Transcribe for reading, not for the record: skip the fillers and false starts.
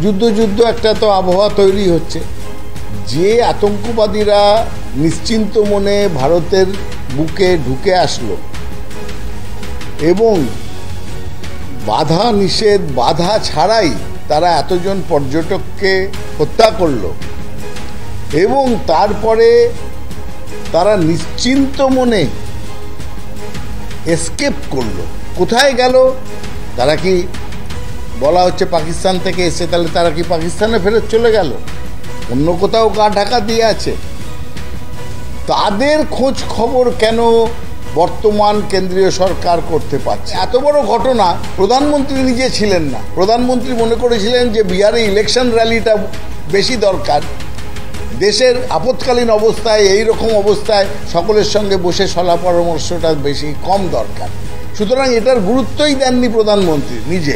যুদ্ধ যুদ্ধ একটা তো আবহাওয়া তৈরি হচ্ছে। যে আতঙ্কবাদীরা নিশ্চিন্ত মনে ভারতের বুকে ঢুকে আসলো এবং বাধা নিষেধ বাধা ছাড়াই তারা এতজন পর্যটককে হত্যা করলো এবং তারপরে তারা নিশ্চিন্ত মনে এসকেপ করলো, কোথায় গেল? তারা কি বলা হচ্ছে পাকিস্তান থেকে এসে, তাহলে তারা কি পাকিস্তানে ফেরত চলে গেল? অন্য কোথাও গা ঢাকা দিয়ে আছে? তাদের খোঁজ খবর কেন বর্তমান কেন্দ্রীয় সরকার করতে পারছে? এত বড় ঘটনা প্রধানমন্ত্রী নিজে ছিলেন না। প্রধানমন্ত্রী মনে করেছিলেন যে বিহারে ইলেকশন র্যালিটা বেশি দরকার, দেশের আপৎকালীন অবস্থায় এই রকম অবস্থায় সকলের সঙ্গে বসে সলা পরামর্শটা বেশি কম দরকার। সুতরাং এটার গুরুত্বই দেননি প্রধানমন্ত্রী নিজে।